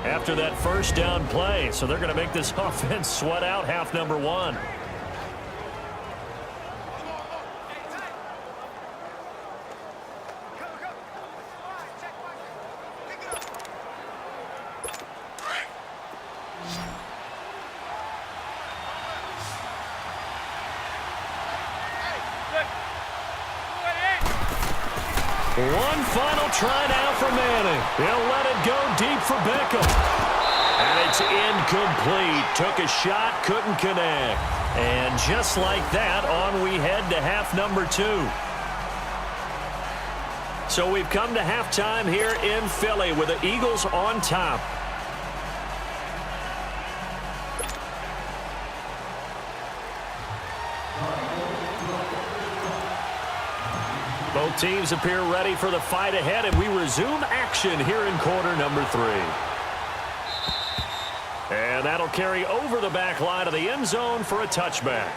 after that first down play. So they're going to make this offense sweat out half number one. One final try now for Manning. He'll let it go deep for Beckham. And it's incomplete. Took a shot, couldn't connect. And just like that, on we head to half number two. So we've come to halftime here in Philly with the Eagles on top. Both teams appear ready for the fight ahead, and we resume action here in quarter number three. And that'll carry over the back line of the end zone for a touchback.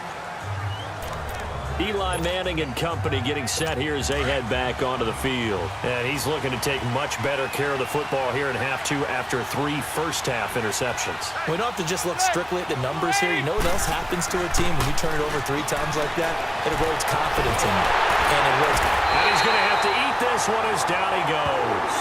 Eli Manning and company getting set here as they head back onto the field. And he's looking to take much better care of the football here in half two after 3 first-half interceptions. We don't have to just look strictly at the numbers here. You know what else happens to a team when you turn it over 3 times like that? It erodes confidence in you. And he's going to have to eat this one as down he goes.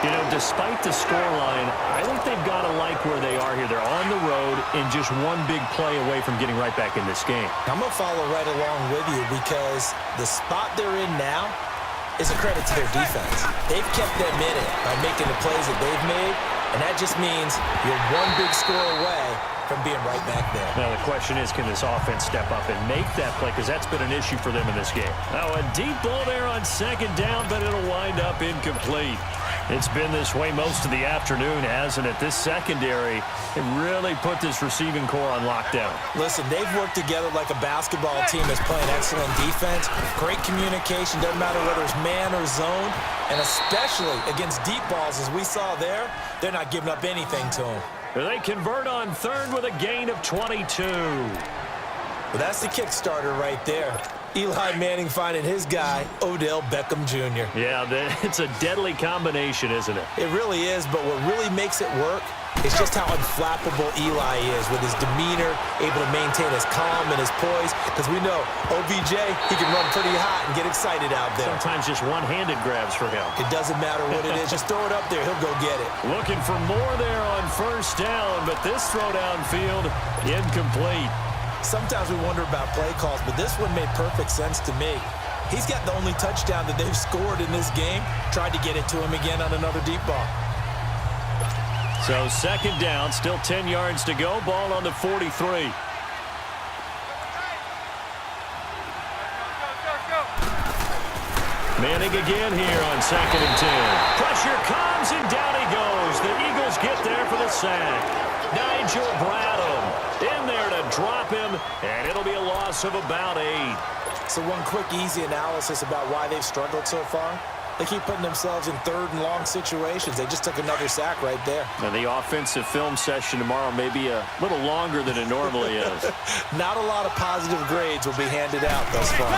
You know, despite the scoreline, I think they've got to like where they are here. They're on the road and just one big play away from getting right back in this game. I'm going to follow right along with you because the spot they're in now is a credit to their defense. They've kept them in it by making the plays that they've made, and that just means you're one big score away from being right back there. Now, the question is, can this offense step up and make that play? Because that's been an issue for them in this game. Now, a deep ball there on second down, but it'll wind up incomplete. It's been this way most of the afternoon, hasn't it? This secondary, it really put this receiving core on lockdown. Listen, they've worked together like a basketball team that's playing excellent defense. Great communication, doesn't matter whether it's man or zone. And especially against deep balls, as we saw there, they're not giving up anything to them. They convert on third with a gain of 22. Well, that's the Kickstarter right there. Eli Manning finding his guy, Odell Beckham Jr. Yeah, it's a deadly combination, isn't it? It really is, but what really makes it work is just how unflappable Eli is with his demeanor, able to maintain his calm and his poise. Because we know, OBJ, he can run pretty hot and get excited out there. Sometimes just one-handed grabs for him. It doesn't matter what it is. Just throw it up there. He'll go get it. Looking for more there on first down, but this throw downfield, incomplete. Sometimes we wonder about play calls, but this one made perfect sense to me. He's got the only touchdown that they've scored in this game. Tried to get it to him again on another deep ball. So second down, still 10 yards to go. Ball on the 43. Manning again here on second and 10. Pressure comes, and down he goes. The Eagles get there for the sack. Nigel Bradham in there to drop him, and it'll be a loss of about 8. So one quick, easy analysis about why they've struggled so far. They keep putting themselves in third and long situations. They just took another sack right there. Now, the offensive film session tomorrow may be a little longer than it normally is. Not a lot of positive grades will be handed out thus far.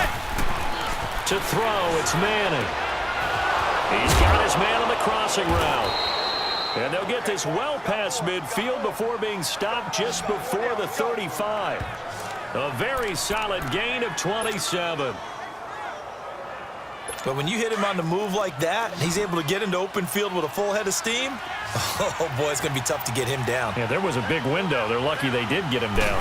To throw, it's Manning. He's got his man on the crossing route. And they'll get this well past midfield before being stopped just before the 35. A very solid gain of 27. But when you hit him on the move like that, he's able to get into open field with a full head of steam, oh, boy, it's going to be tough to get him down. Yeah, there was a big window. They're lucky they did get him down.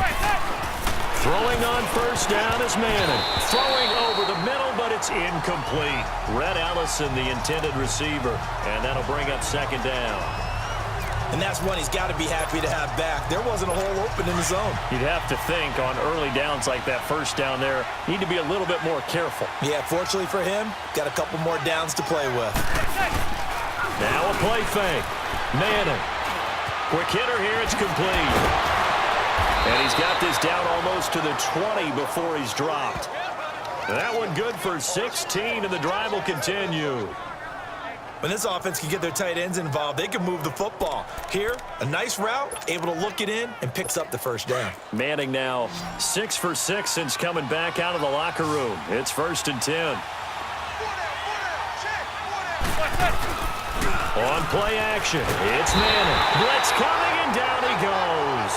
Throwing on first down is Manning. Throwing over the middle, but it's incomplete. Red Allison, the intended receiver, and that'll bring up second down. And that's one he's got to be happy to have back. There wasn't a hole open in the zone. You'd have to think on early downs like that first down there, need to be a little bit more careful. Yeah, fortunately for him, got a couple more downs to play with. Now a play fake. Manning. Quick hitter here, it's complete. And he's got this down almost to the 20 before he's dropped. That one good for 16, and the drive will continue. When this offense can get their tight ends involved, they can move the football. Here, a nice route, able to look it in, and picks up the first down. Manning now 6 for 6 since coming back out of the locker room. It's 1st and 10. On play action, it's Manning. Blitz coming, and down he goes.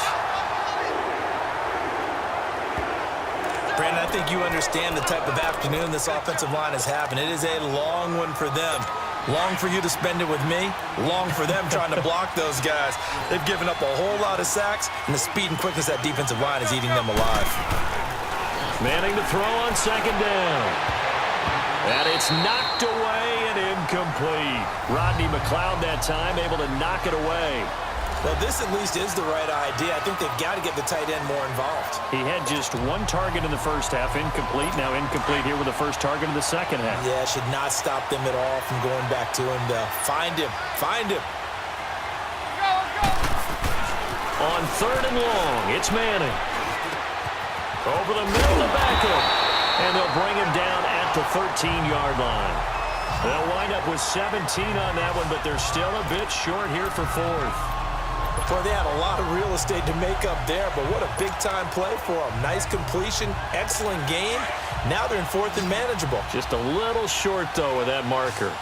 Brandon, I think you understand the type of afternoon this offensive line is having. It is a long one for them. Long for you to spend it with me. Long for them trying to block those guys. They've given up a whole lot of sacks, and the speed and quickness of that defensive line is eating them alive. Manning to throw on second down. And it's knocked away and incomplete. Rodney McLeod that time able to knock it away. Well, this at least is the right idea. I think they've got to get the tight end more involved. He had just one target in the first half, incomplete. Now incomplete here with the first target in the second half. Yeah, it should not stop them at all from going back to him to find him. Find him. On third and long, it's Manning. Over the middle to Beckham. And they'll bring him down at the 13-yard line. They'll wind up with 17 on that one, but they're still a bit short here for fourth. Boy, they had a lot of real estate to make up there, but what a big-time play for them. Nice completion, excellent game. Now they're in fourth and manageable. Just a little short, though, with that marker.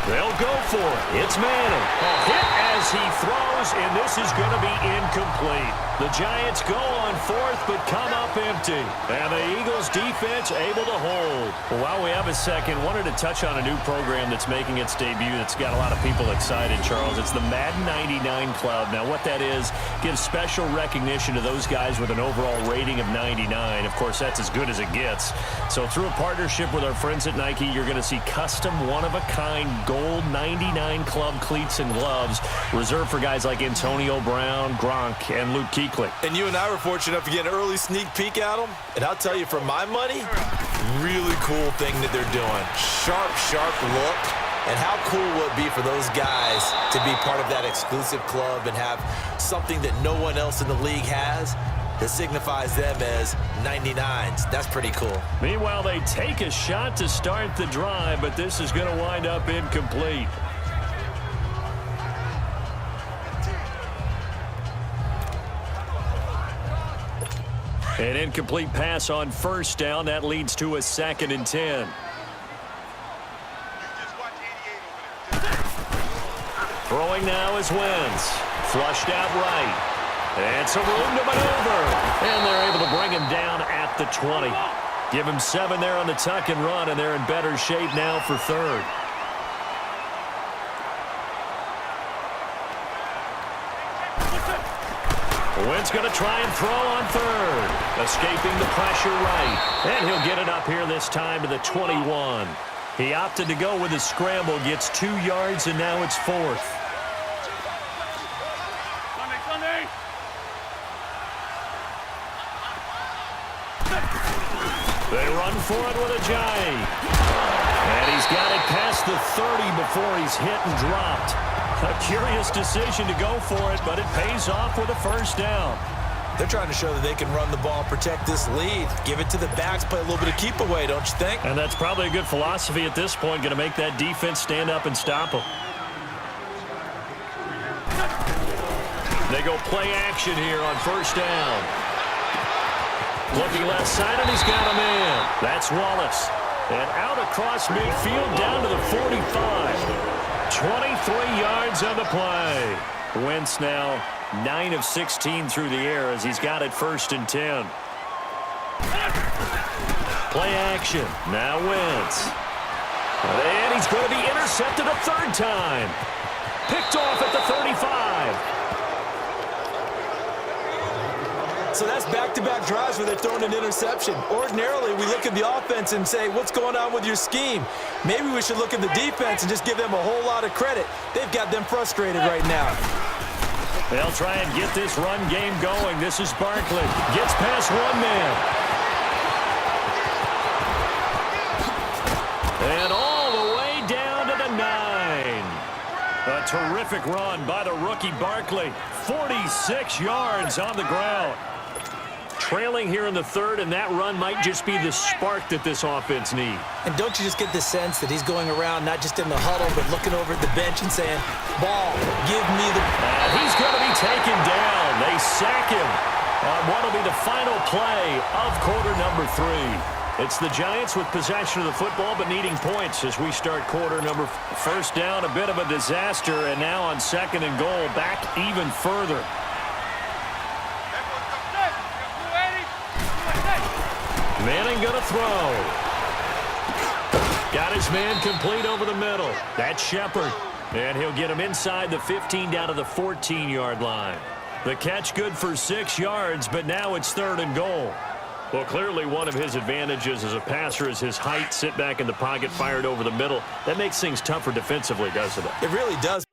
They'll go for it. It's Manning. A hit as he throws, and this is going to be incomplete. The Giants go on fourth, but come up empty. And the Eagles defense able to hold. Well, while we have a second, wanted to touch on a new program that's making its debut that's got a lot of people excited, Charles. It's the Madden 99 Club. Now, what that is, gives special recognition to those guys with an overall rating of 99. Of course, that's as good as it gets. So through a partnership with our friends at Nike, you're going to see custom one-of-a-kind gold 99 Club cleats and gloves reserved for guys like Antonio Brown, Gronk, and Luke Kuechly. And you and I were fortunate enough to get an early sneak peek at them. And I'll tell you, for my money, really cool thing that they're doing. Sharp, sharp look. And how cool will it be for those guys to be part of that exclusive club and have something that no one else in the league has that signifies them as 99s. That's pretty cool. Meanwhile, they take a shot to start the drive, but this is going to wind up incomplete. An incomplete pass on first down. That leads to a 2nd and 10. Throwing now is Wentz. Flushed out right. And some room to maneuver. And they're able to bring him down at the 20. Give him 7 there on the tuck and run, and they're in better shape now for third. Wentz going to try and throw on third. Escaping the pressure right. And he'll get it up here this time to the 21. He opted to go with a scramble, gets 2 yards, and now it's fourth. They run for it with a Giant. And he's got it past the 30 before he's hit and dropped. A curious decision to go for it, but it pays off with a first down. They're trying to show that they can run the ball, protect this lead, give it to the backs, play a little bit of keep away, don't you think? And that's probably a good philosophy at this point, going to make that defense stand up and stop them. They go play action here on first down. Looking left side, and he's got a man. That's Wallace. And out across midfield down to the 45. 23 yards on the play. Wentz now 9 of 16 through the air as he's got it 1st and 10. Play action. Now Wentz. And he's going to be intercepted a 3rd time. Picked off at the 35. So that's back-to-back drives where they're throwing an interception. Ordinarily, we look at the offense and say, what's going on with your scheme? Maybe we should look at the defense and just give them a whole lot of credit. They've got them frustrated right now. They'll try and get this run game going. This is Barkley. Gets past one man. And all the way down to the 9. A terrific run by the rookie Barkley. 46 yards on the ground. Trailing here in the 3rd, and that run might just be the spark that this offense needs. And don't you just get the sense that he's going around not just in the huddle, but looking over at the bench and saying, ball, give me the... He's going to be taken down. They sack him on what will be the final play of quarter number 3. It's the Giants with possession of the football but needing points as we start quarter number. First down, a bit of a disaster, and now on second and goal, back even further. Manning going to throw. Got his man complete over the middle. That's Shepard. And he'll get him inside the 15 down to the 14-yard line. The catch good for 6 yards, but now it's third and goal. Well, clearly one of his advantages as a passer is his height. Sit back in the pocket, fired over the middle. That makes things tougher defensively, doesn't it? It really does.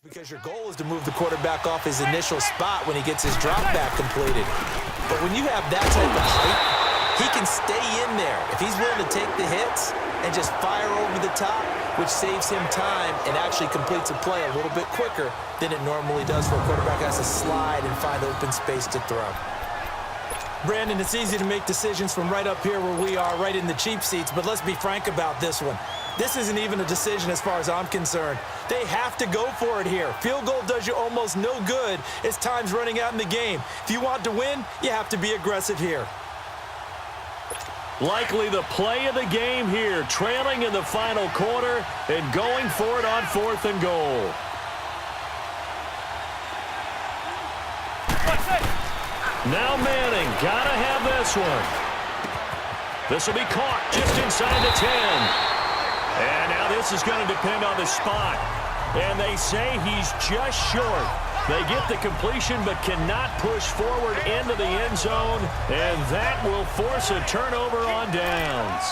Because your goal is to move the quarterback off his initial spot when he gets his drop back completed. But when you have that type of height, he can stay in there. If he's willing to take the hits and just fire over the top, which saves him time and actually completes a play a little bit quicker than it normally does for a quarterback who has to slide and find open space to throw. Brandon, it's easy to make decisions from right up here where we are, right in the cheap seats, but let's be frank about this one. This isn't even a decision as far as I'm concerned. They have to go for it here. Field goal does you almost no good as time's running out in the game. If you want to win, you have to be aggressive here. Likely the play of the game here, trailing in the final quarter and going for it on fourth and goal. Now Manning, gotta have this one. This will be caught just inside the 10. And now this is going to depend on the spot. And they say he's just short. They get the completion but cannot push forward into the end zone. And that will force a turnover on downs.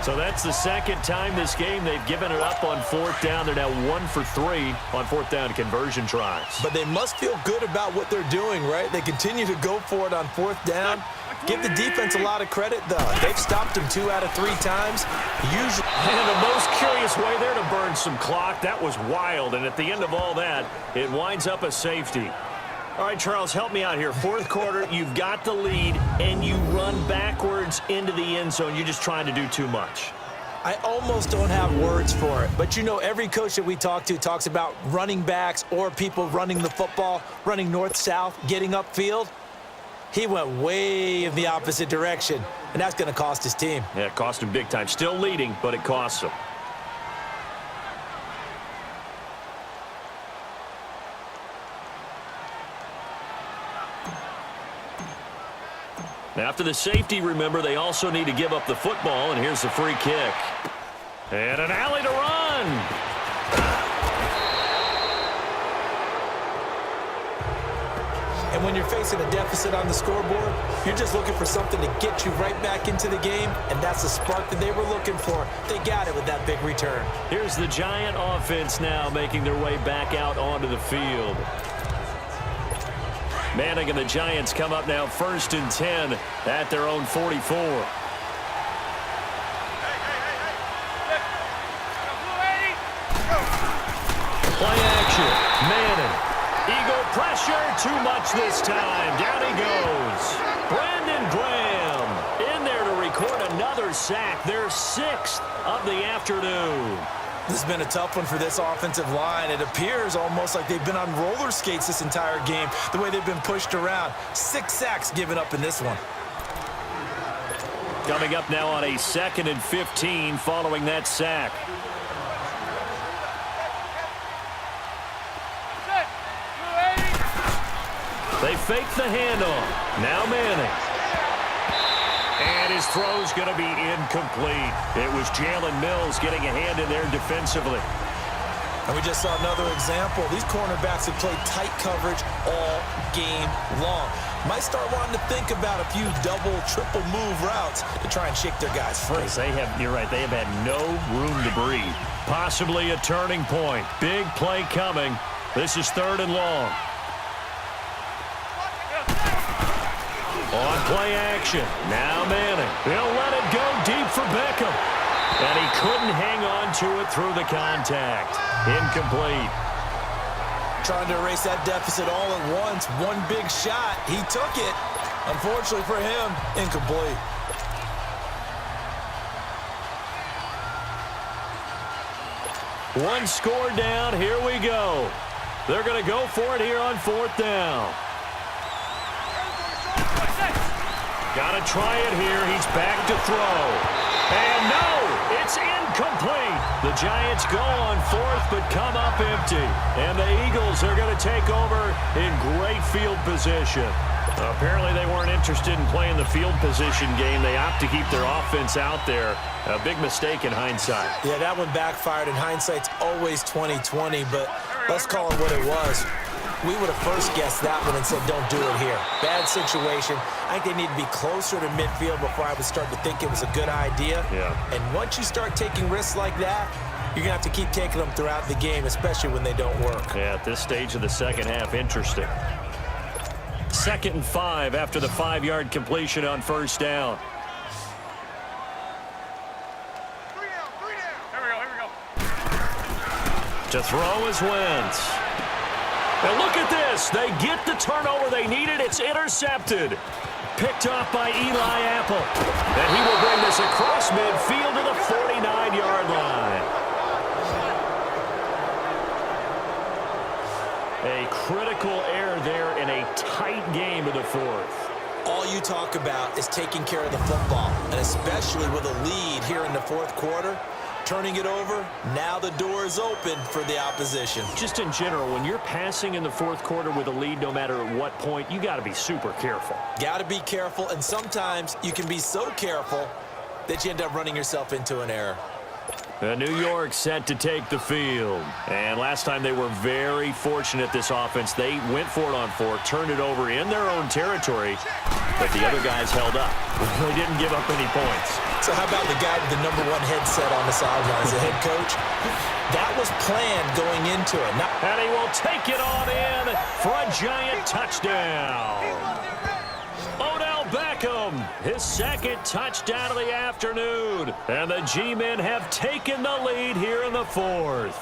So that's the second time this game they've given it up on fourth down. They're now 1 for 3 on fourth down conversion tries. But they must feel good about what they're doing, right? They continue to go for it on fourth down. Give the defense a lot of credit, though. They've stopped him 2 out of 3 times. Usually, and the most curious way there to burn some clock. That was wild. And at the end of all that, it winds up a safety. All right, Charles, help me out here. Fourth quarter, you've got the lead, and you run backwards into the end zone. You're just trying to do too much. I almost don't have words for it. But, you know, every coach that we talk to talks about running backs or people running the football, running north-south, getting upfield. He went way in the opposite direction, and that's going to cost his team. Yeah, it cost him big time. Still leading, but it costs him. After the safety, remember, they also need to give up the football, and here's the free kick. And an alley to run. And when you're facing a deficit on the scoreboard, you're just looking for something to get you right back into the game, and that's the spark that they were looking for. They got it with that big return. Here's the Giant offense now making their way back out onto the field. Manning and the Giants come up now 1st and 10 at their own 44. Play action. Manning. Eagle pressure, too much this time. Down he goes. Brandon Graham in there to record another another sack, their 6th of the afternoon. This has been a tough one for this offensive line. It appears almost like they've been on roller skates this entire game, the way they've been pushed around. 6 sacks given up in this one. Coming up now on a 2nd and 15 following that sack. They fake the handoff. Now Manning. And his throw's going to be incomplete. It was Jalen Mills getting a hand in there defensively. And we just saw another example. These cornerbacks have played tight coverage all game long. Might start wanting to think about a few double, triple move routes to try and shake their guys free. You're right, they have had no room to breathe. Possibly a turning point. Big play coming. This is 3rd and long. On play action. Now Manning. He'll let it go deep for Beckham. And he couldn't hang on to it through the contact. Incomplete. Trying to erase that deficit all at once. One big shot. He took it. Unfortunately for him, incomplete. One score down. Here we go. They're going to go for it here on 4th down. Got to try it here. He's back to throw. And no, it's incomplete. The Giants go on 4th but come up empty. And the Eagles are going to take over in great field position. Apparently they weren't interested in playing the field position game. They opt to keep their offense out there. A big mistake in hindsight. Yeah, that one backfired. In hindsight's always 20/20, but let's call it what it was. We would have first guessed that one and said, don't do it here. Bad situation. I think they need to be closer to midfield before I would start to think it was a good idea. Yeah. And once you start taking risks like that, you're going to have to keep taking them throughout the game, especially when they don't work. Yeah, at this stage of the second half, interesting. 2nd and 5 after the 5-yard completion on 1st down. Here we go. To throw is Wentz. And look at this. They get the turnover they needed. It's intercepted. Picked off by Eli Apple. And he will bring this across midfield to the 49-yard line. A critical error there in a tight game in the 4th. All you talk about is taking care of the football, and especially with a lead here in the 4th quarter. Turning it over, now the door is open for the opposition. Just in general, when you're passing in the 4th quarter with a lead, no matter at what point, you got to be super careful. Got to be careful, and sometimes you can be so careful that you end up running yourself into an error. New York set to take the field. And last time they were very fortunate, this offense. They went for it on 4, turned it over in their own territory, but the other guys held up. They didn't give up any points. So how about the guy with the #1 headset on the sidelines, the head coach? That was planned going into it. Now, and he will take it on in for a Giant touchdown. Odell Beckham, his 2nd touchdown of the afternoon. And the G-men have taken the lead here in the 4th.